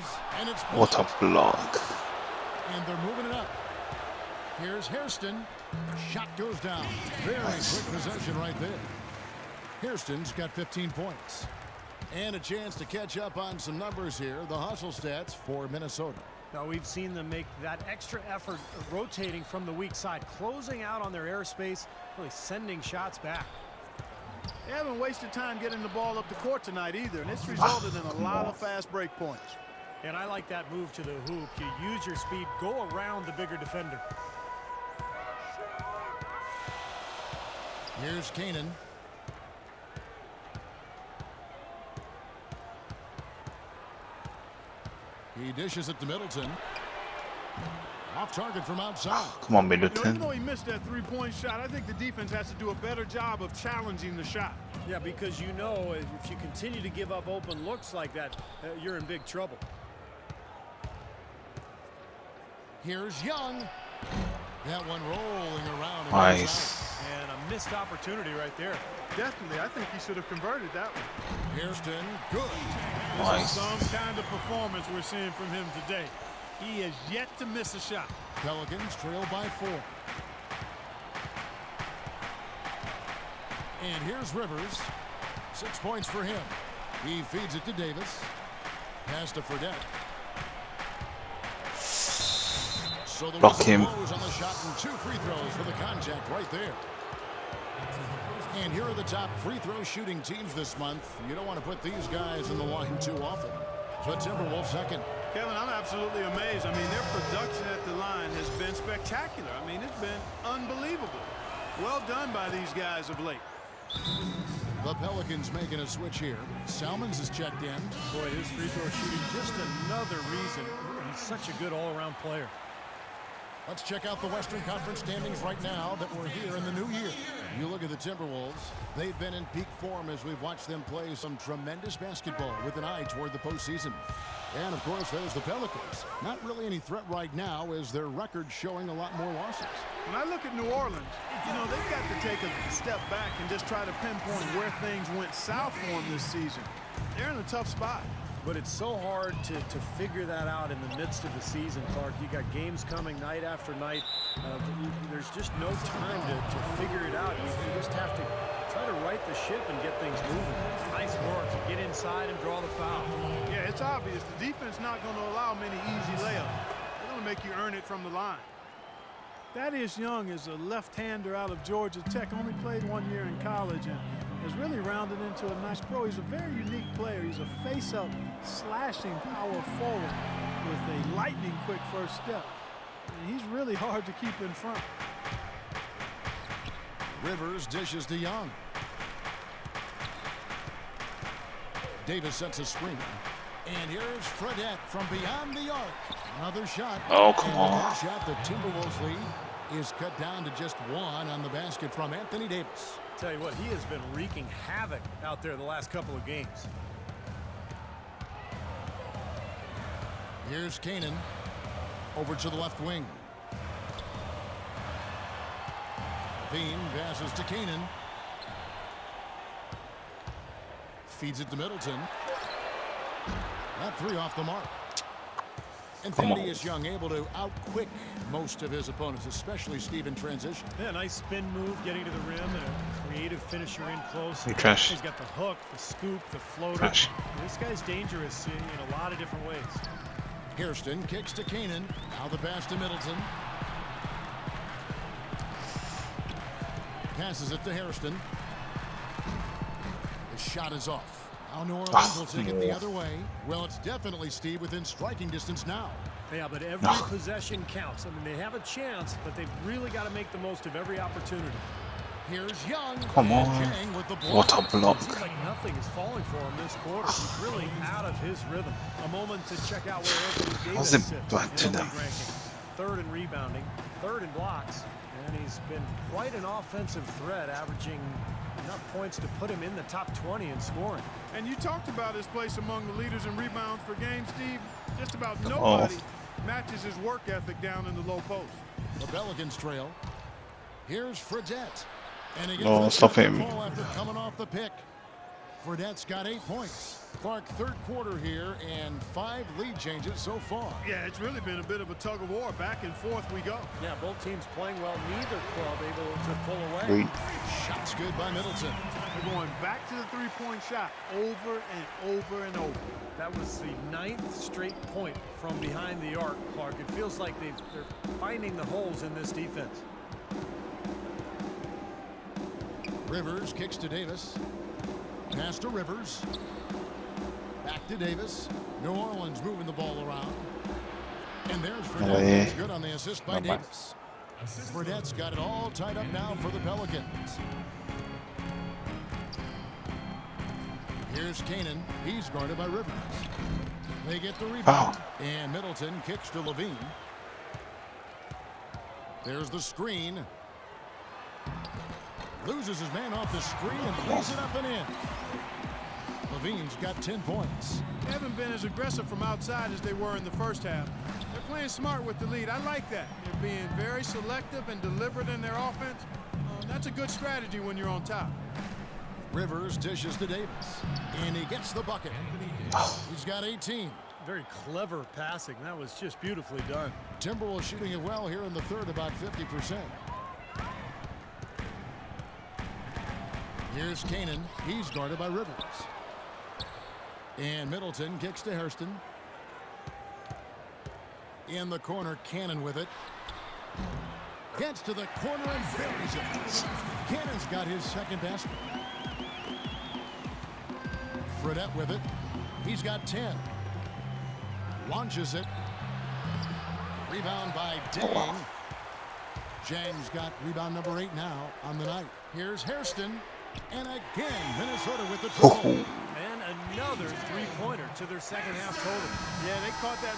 A: and it's
B: What a
A: blocked.
B: block.
A: And they're moving it up. Here's Hairston. Shot goes down. Very quick possession right there. Hairston's got 15 points. And a chance to catch up on some numbers here. The hustle stats for Minnesota.
C: Now we've seen them make that extra effort rotating from the weak side, closing out on their airspace, really sending shots back.
D: They haven't wasted time getting the ball up the court tonight either, and it's resulted in a lot of fast break points.
C: And I like that move to the hoop. You use your speed, go around the bigger defender.
A: Here's Canaan. He dishes it to Middleton. Off target from outside.
B: Come on,
D: You know, even
B: Middleton.
D: though he missed that three-point shot, I think the defense has to do a better job of challenging the shot.
C: Yeah, because you know if you continue to give up open looks like that, you're in big trouble.
A: Here's Young. That one rolling around. And
B: Nice.
C: And a missed opportunity right there.
D: Definitely, I think he should have converted that one.
A: Hairston, good.
D: This
B: Nice.
D: is some kind of performance we're seeing from him today. He has yet to miss a shot.
A: Pelicans trail by 4. And here's Rivers. 6 points for him. He feeds it to Davis. Pass to Fredette. So the
B: Block
A: whistle
B: him.
A: blows on the shot and 2 free throws for the contact right there. And here are the top free throw shooting teams this month. You don't want to put these guys in the line too often. So Timberwolves second.
D: Kevin, I'm absolutely amazed. I mean, their production at the line has been spectacular. I mean, it's been unbelievable. Well done by these guys of late.
A: The Pelicans making a switch here. Salmons is checked in.
C: Boy, his free throw shooting, just another reason. He's such a good all-around player.
A: Let's check out the Western Conference standings right now that we're here in the new year. You look at the Timberwolves. They've been in peak form as we've watched them play some tremendous basketball with an eye toward the postseason. And, of course, there's the Pelicans. Not really any threat right now as their record showing a lot more losses.
D: When I look at New Orleans, you know, they've got to take a step back and just try to pinpoint where things went south for them this season. They're in a tough spot.
C: But it's so hard to figure that out in the midst of the season, Clark. You got games coming night after night. There's just no time to figure it out. You just have to try to right the ship and get things moving. It's nice work to get inside and draw the foul.
D: Yeah, it's obvious. The defense not going to allow many easy layups. They're going to make you earn it from the line. Thaddeus Young is a left-hander out of Georgia Tech. Only played 1 year in college and has really rounded into a nice pro. He's a very unique player. He's a face-up, slashing power forward with a lightning-quick first step. And he's really hard to keep in front.
A: Rivers dishes to Young. Davis sets a screen. And here's Fredette from beyond the arc. Another shot.
B: Oh, come
A: And
B: on.
A: another shot. The Timberwolves lead is cut down to just 1 on the basket from Anthony Davis.
C: Tell you what, he has been wreaking havoc out there the last couple of games.
A: Here's Canaan over to the left wing. Levine passes to Canaan. Feeds it to Middleton. That 3 off the mark. And
B: Come on.
A: Thaddeus Young able to outquick most of his opponents, especially Steve in transition.
C: Yeah, nice spin move, getting to the rim, and a creative finisher in close.
B: You trash.
C: He's got the hook, the scoop, the floater.
B: Trash.
C: This guy's dangerous in a lot of different ways.
A: Hairston kicks to Canaan. Now the pass to Middleton. Passes it to Hairston. The shot is off. Now New Orleans will take it the other way. Well, it's definitely, Steve, within striking distance now.
C: Yeah, but every possession counts. I mean, they have a chance, but they've really got to make the most of every opportunity.
A: Here's Young.
B: Come
A: and
B: on.
A: Chang with the block.
B: What a block.
C: It seems like nothing is falling for him this quarter. He's really out of his rhythm. A moment to check out where Anthony Davis
B: How's it
C: sits
B: back
C: in
B: to
C: the
B: them?
C: league rankings. Third in rebounding, third in blocks, and he's been quite an offensive threat, averaging enough points to put him in the top 20 in scoring.
D: And you talked about his place among the leaders in rebounds per game, Steve. Just about nobody matches his work ethic down in the low post.
A: The Pelicans trail. Here's Fredette. And he
B: No,
A: gets
B: stop
A: the
B: him.
A: ball after coming off the pick. Fredette's got 8 points. Clark, third quarter here, and 5 lead changes so far.
D: Yeah, it's really been a bit of a tug of war. Back and forth we go.
C: Yeah, both teams playing well. Neither club able to pull away.
B: Wait.
A: Shots good by Middleton.
D: They're going back to the three-point shot over and over and over.
C: That was the 9th straight point from behind the arc, Clark. It feels like they're finding the holes in this defense.
A: Rivers kicks to Davis. Pass to Rivers. Back to Davis. New Orleans moving the ball around. And there's Fredette.
B: Away.
A: That's good on the assist by
B: Not bad.
A: Davis. Fredette's got it all tied up now for the Pelicans. Here's Kanan. He's guarded by Rivers. They get the rebound. And Middleton kicks to Levine. There's the screen. Loses his man off the screen and lays it up and in. Levine's got 10 points.
D: They haven't been as aggressive from outside as they were in the first half. They're playing smart with the lead. I like that. They're being very selective and deliberate in their offense. That's a good strategy when you're on top.
A: Rivers dishes to Davis. And he gets the bucket. He's got 18.
C: Very clever passing. That was just beautifully done.
A: Timberwolves shooting it well here in the third, about 50%. Here's Kanan. He's guarded by Rivers. And Middleton kicks to Hairston. In the corner, Cannon with it. Gets to the corner and buries it. Cannon's got his second basket. Fredette with it. He's got 10. Launches it. Rebound by Dang. Jang's got rebound number 8 now on the night. Here's Hairston. And again, Minnesota with the triple.
C: And another three-pointer to their second half total.
D: Yeah, they caught that.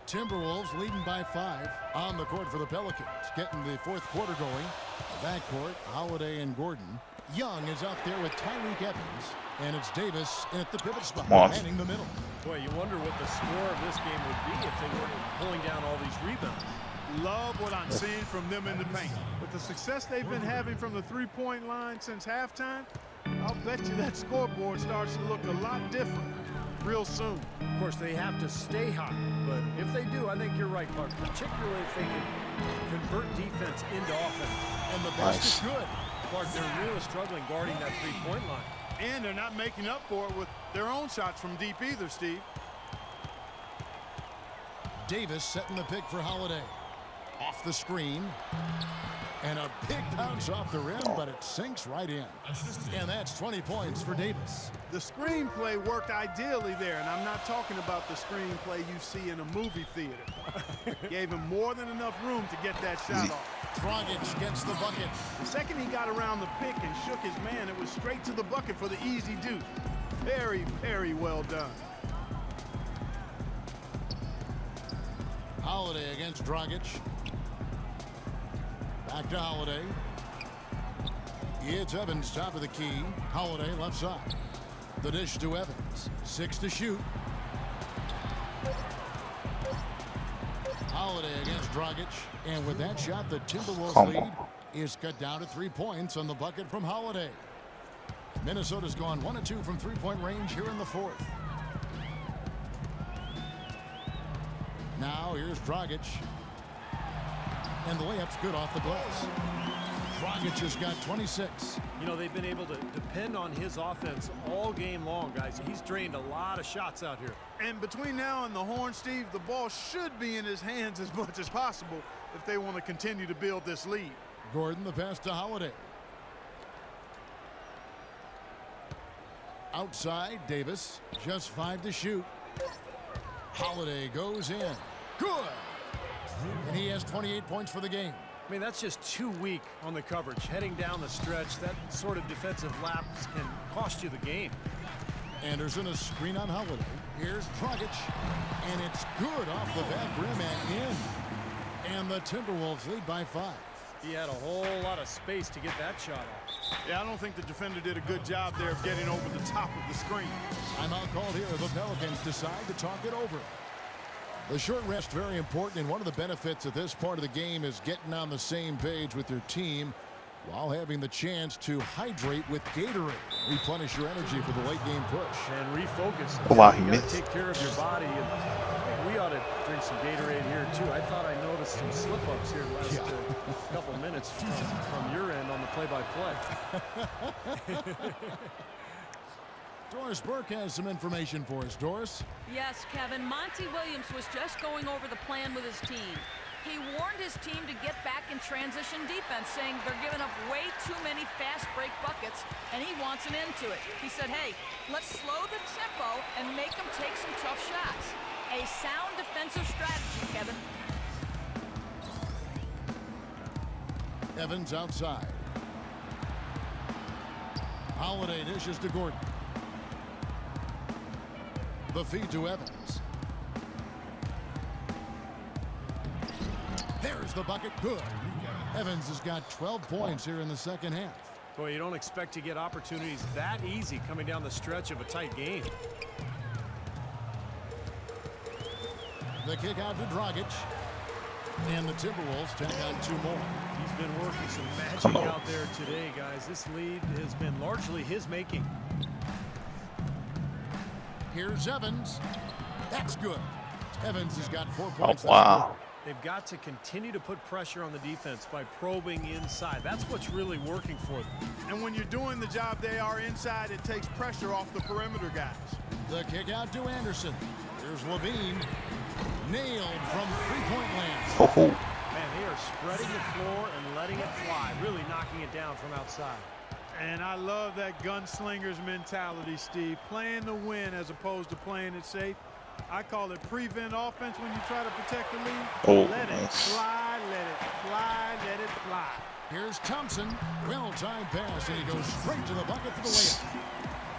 A: Timberwolves leading by 5 on the court for the Pelicans. Getting the fourth quarter going. Backcourt, Holiday and Gordon. Young is out there with Tyreek Evans. And it's Davis in at the pivot spot, manning the middle.
C: Boy, you wonder what the score of this game would be if they weren't pulling down all these rebounds.
D: Love what I'm seeing from them in the paint. With the success they've been having from the three-point line since halftime, I'll bet you that scoreboard starts to look a lot different real soon.
C: Of course, they have to stay hot, but if they do, I think you're right, Clark, particularly if they can convert defense into offense.
A: And the basket's good.
C: Clark, they're really struggling guarding that three-point line.
D: And they're not making up for it with their own shots from deep either, Steve.
A: Davis setting the pick for Holiday. Off the screen. And a big bounce off the rim, but it sinks right in. And that's 20 points for Davis.
D: The screenplay worked ideally there, and I'm not talking about the screenplay you see in a movie theater. Gave him more than enough room to get that shot off.
A: Dragic gets the bucket.
D: The second he got around the pick and shook his man, it was straight to the bucket for the easy deuce. Very, very well done.
A: Holiday against Dragic. Back to Holiday. It's Evans, top of the key. Holiday, left side. The dish to Evans. 6 to shoot. Holiday against Dragic. And with that shot, the Timberwolves lead is cut down to 3 points on the bucket from Holiday. Minnesota's gone 1 of 2 from three-point range here in the fourth. Now here's Dragic. And the layup's good off the glass. Dragic has got 26.
C: You know, they've been able to depend on his offense all game long, guys. He's drained a lot of shots out here.
D: And between now and the horn, Steve, the ball should be in his hands as much as possible if they want to continue to build this lead.
A: Gordon, the pass to Holiday. Outside, Davis. Just 5 to shoot. Holiday goes in. Good. And he has 28 points for the game.
C: I mean, that's just too weak on the coverage. Heading down the stretch, that sort of defensive lapse can cost you the game.
A: Anderson, a screen on Holiday. Here's Dragic. And it's good off the back rim and in. And the Timberwolves lead by 5.
C: He had a whole lot of space to get that shot off.
D: Yeah, I don't think the defender did a good job there of getting over the top of the screen.
A: Timeout called here. The Pelicans decide to talk it over. The short rest very important, and one of the benefits of this part of the game is getting on the same page with your team while having the chance to hydrate with Gatorade. Replenish your energy for the late game push.
C: And refocus.
B: Oh, wow, he
C: You gotta
B: missed.
C: take care of your body. And I think we ought to drink some Gatorade here, too. I thought I noticed some slip-ups here the last couple minutes from your end on the play-by-play.
A: Doris Burke has some information for us. Doris?
E: Yes, Kevin. Monty Williams was just going over the plan with his team. He warned his team to get back in transition defense, saying they're giving up way too many fast break buckets, and he wants an end to it. He said, hey, let's slow the tempo and make them take some tough shots. A sound defensive strategy, Kevin.
A: Evans outside. Holiday dishes to Gordon. The feed to Evans. There's the bucket. Good. Evans has got 12 points here in the second half.
C: Boy, you don't expect to get opportunities that easy coming down the stretch of a tight game.
A: The kick out to Dragic. And the Timberwolves take on 2 more.
C: He's been working some magic out there today, guys. This lead has been largely his making.
A: Here's Evans. That's good. Evans has got 4 points.
B: Oh, wow.
C: They've got to continue to put pressure on the defense by probing inside. That's what's really working for them.
D: And when you're doing the job they are inside, it takes pressure off the perimeter guys.
A: The kick out to Anderson. Here's Levine. Nailed from 3-point land.
B: Oh,
C: Man, they are spreading the floor and letting it fly, really knocking it down from outside.
D: And I love that gunslinger's mentality, Steve. Playing to win as opposed to playing it safe. I call it prevent offense when you try to protect the lead.
B: Oh,
D: let it
B: nice.
D: fly, let it fly, let it fly.
A: Here's Thompson. Well-timed pass, and he goes straight to the bucket for the layup.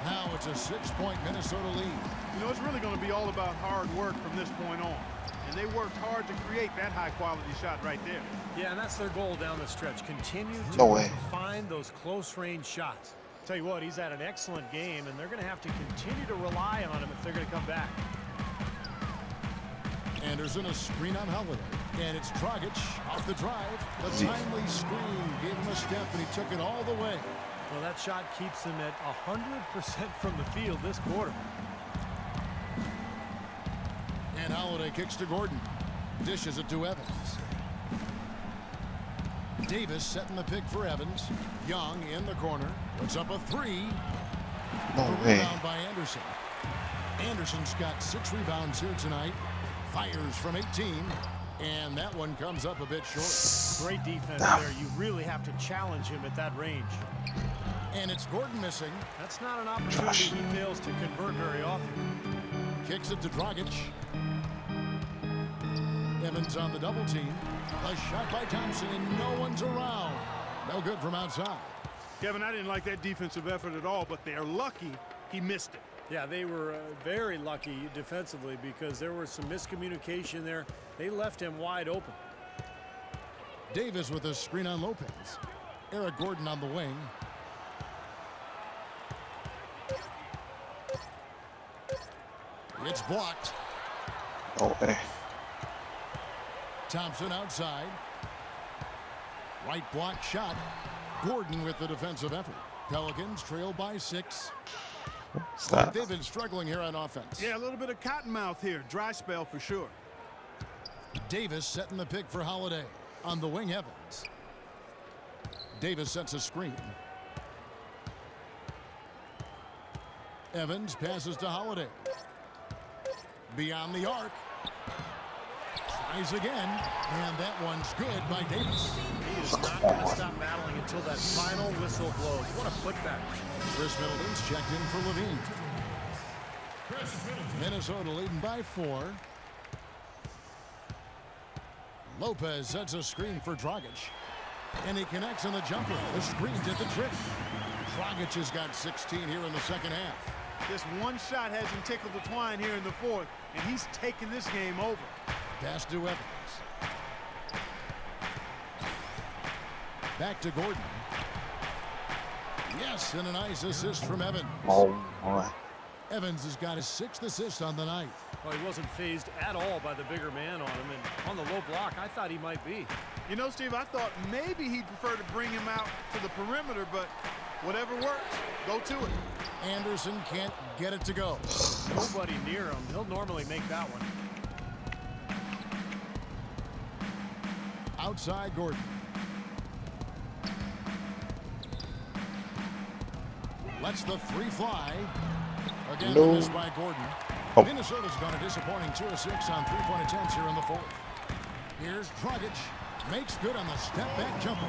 A: Now it's a 6-point Minnesota lead.
D: You know, it's really going to be all about hard work from this point on. And they worked hard to create that high-quality shot right there.
C: Yeah, and that's their goal down the stretch. Continue to
B: No way.
C: find those close-range shots. Tell you what, he's had an excellent game, and they're going to have to continue to rely on him if they're going to come back.
A: Anderson, a screen on Holiday. And it's Dragic off the drive. The timely screen gave him a step, and he took it all the way.
C: Well, that shot keeps him at 100% from the field this quarter.
A: And Holiday kicks to Gordon. Dishes it to Evans. Davis setting the pick for Evans. Young in the corner. Puts up a 3.
B: no
A: The
B: way.
A: rebound by Anderson. Anderson's got 6 rebounds here tonight. Fires from 18. And that one comes up a bit short.
C: Great defense there. You really have to challenge him at that range.
A: And it's Gordon missing.
C: That's not an opportunity he fails to convert very often.
A: Kicks it to Dragic. Evans on the double team. A shot by Thompson, and no one's around. No good from outside.
D: Kevin, I didn't like that defensive effort at all, but they're lucky he missed it.
C: Yeah, they were very lucky defensively because there was some miscommunication there. They left him wide open.
A: Davis with a screen on Lopez. Eric Gordon on the wing. It's blocked.
B: No way.
A: Thompson outside. Right block shot. Gordon with the defensive effort. Pelicans trail by 6.
B: What's
A: But
B: that?
A: they've been struggling here on offense.
D: Yeah, a little bit of cottonmouth here. Dry spell for sure.
A: Davis setting the pick for Holiday. On the wing, Evans. Davis sets a screen. Evans passes to Holiday. Beyond the arc. Tries again, and that one's good by Davis.
C: He is not going to stop battling until that final whistle blows. What a putback.
A: Chris Middleton's checked in for Levine. Minnesota leading by 4. Lopez sets a screen for Dragic. And he connects on the jumper. The screen did the trick. Dragic has got 16 here in the second half.
D: This one shot hasn't tickled the twine here in the fourth, and he's taking this game over.
A: Pass to Evans. Back to Gordon. Yes, and a nice assist from Evans.
B: Oh, my.
A: Evans has got his 6th assist on the night.
C: Well, he wasn't phased at all by the bigger man on him, and on the low block, I thought he might be.
D: You know, Steve, I thought maybe he'd prefer to bring him out to the perimeter, but whatever works, go to it.
A: Anderson can't get it to go.
C: Nobody near him. He'll normally make that one.
A: Outside Gordon. Lets the 3 fly. Again,
B: No.
A: missed by Gordon.
B: Oh.
A: Minnesota's gone a disappointing 2 of 6 on 3-point attempts here in the 4th. Here's Dragic. Makes good on the step-back jumper.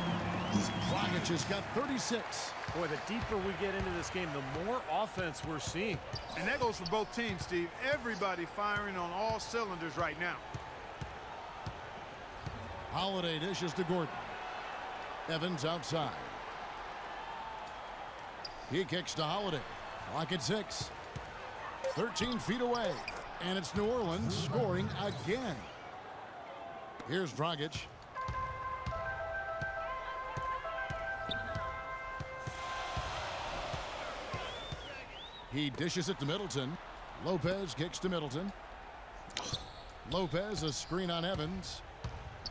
A: Dragic has got 36.
C: Boy, the deeper we get into this game, the more offense we're seeing.
D: And that goes for both teams, Steve. Everybody firing on all cylinders right now.
A: Holiday dishes to Gordon. Evans outside. He kicks to Holiday. Clock at 6. 13 feet away. And it's New Orleans scoring again. Here's Dragic. He dishes it to Middleton. Lopez kicks to Middleton. Lopez, a screen on Evans.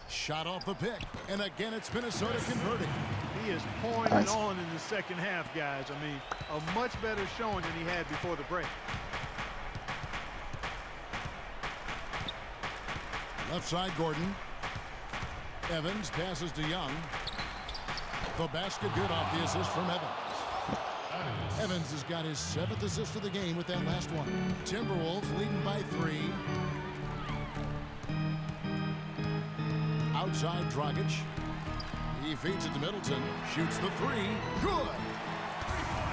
A: Shot off the pick. And again, it's Minnesota converting.
D: He is pouring it on in the second half, guys. I mean, a much better showing than he had before the break.
A: Left side, Gordon. Evans passes to Young. The basket good off the assist from Evans. Evans has got his 7th assist of the game with that last one. Timberwolves leading by 3. Outside Dragic. He feeds it to Middleton. Shoots the 3. Good.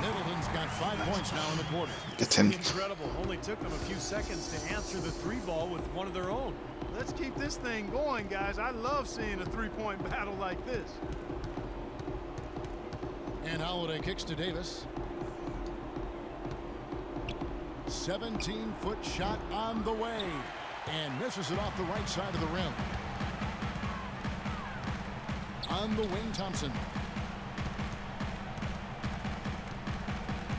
A: Middleton's got 5 points now in the quarter.
B: Get him.
C: Incredible. Only took them a few seconds to answer the 3-ball with one of their own.
D: Let's keep this thing going, guys. I love seeing a 3-point battle like this.
A: And Holiday kicks to Davis. 17-foot shot on the way. And misses it off the right side of the rim. On the wing, Thompson.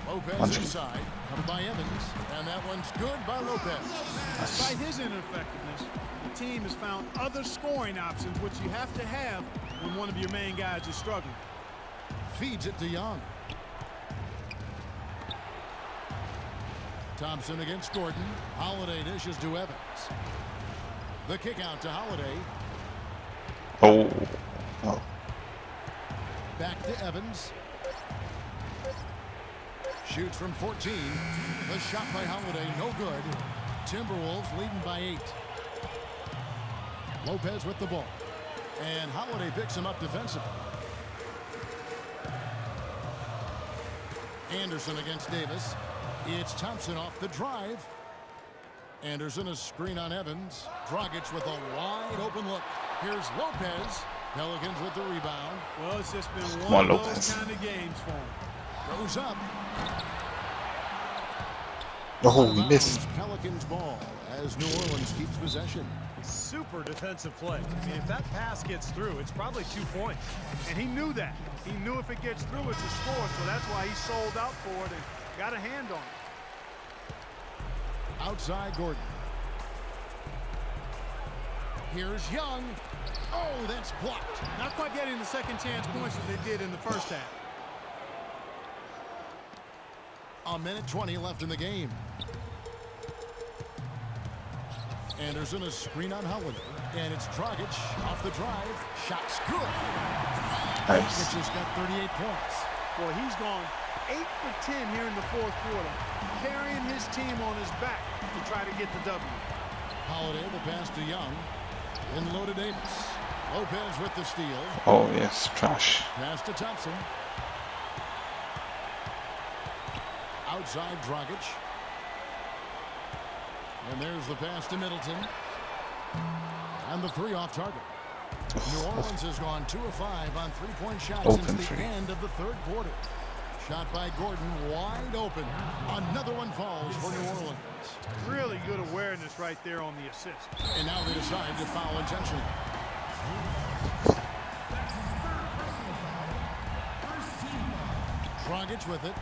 A: Lopez inside. Covered by Evans. And that one's good by Lopez.
D: Despite his ineffectiveness, the team has found other scoring options, which you have to have when one of your main guys is struggling.
A: Feeds it to Young. Thompson against Gordon. Holiday dishes to Evans. The kick out to Holiday.
B: Oh. Oh.
A: Back to Evans. Shoots from 14. The shot by Holiday, no good. Timberwolves leading by 8. Lopez with the ball. And Holiday picks him up defensively. Anderson against Davis. It's Thompson off the drive. Anderson a screen on Evans. Dragic with a wide open look. Here's Lopez. Pelicans with the rebound.
D: Well, it's just been one of those kind of games for him.
A: Goes up.
B: Oh, he missed.
A: Pelicans ball as New Orleans keeps possession.
C: Super defensive play. I mean, if that pass gets through, it's probably 2 points.
D: And he knew that. He knew if it gets through, it's a score, so that's why he sold out for it and got a hand on it.
A: Outside Gordon. Here's Young. Oh, that's blocked.
D: Not quite getting the second chance points that they did in the first half.
A: A minute 20 left in the game. Anderson a screen on Holiday. And it's Dragic off the drive. Shot's good. Dragic just got 38 points.
D: Boy, he's gone 8 for 10 here in the fourth quarter, carrying his team on his back to try to get the W.
A: Holiday, the pass to Young. Then low to Davis. Lopez with the steal.
B: Oh yes, trash.
A: Pass to Thompson. Outside Dragic. And there's the pass to Middleton. And the three off target. New Orleans has gone 2 of 5 on three-point shots
B: Open
A: since the
B: three.
A: end of the third quarter. Shot by Gordon, wide open. Another one falls for New Orleans.
D: Really good awareness right there on the assist.
A: And now they decide to foul intentionally. Dragic with it.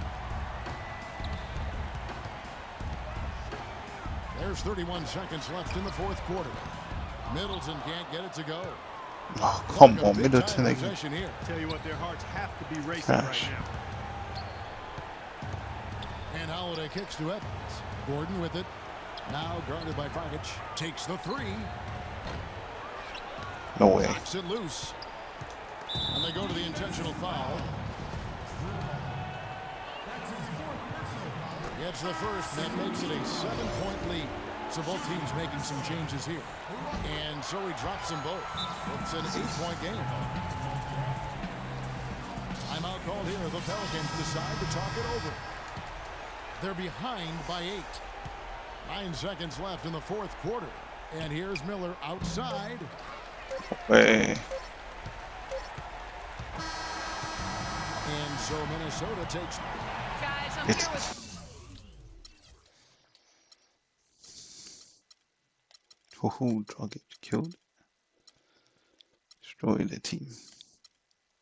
A: There's 31 seconds left in the fourth quarter. Middleton can't get it to go.
B: Oh, come
A: Like a
B: on,
A: big-time
B: Middleton again.
A: possession here.
D: Tell you what, their hearts have to be racing
B: Trash.
D: right now.
A: And Holiday kicks to Evans. Gordon with it. Now guarded by Dragic. Takes the three.
B: No way.
A: Knocks it loose. And they go to the intentional foul. Gets the first. That makes it a 7-point lead. So both teams making some changes here. And so he drops them both. It's an 8-point game. Timeout called here. The Pelicans decide to talk it over. They're behind by 8. 9 seconds left in the fourth quarter. And here's Miller outside.
B: Way.
A: And so Minnesota takes.
E: Guys, I'm
B: It's
E: here with...
B: Dragic killed. Destroyed the team.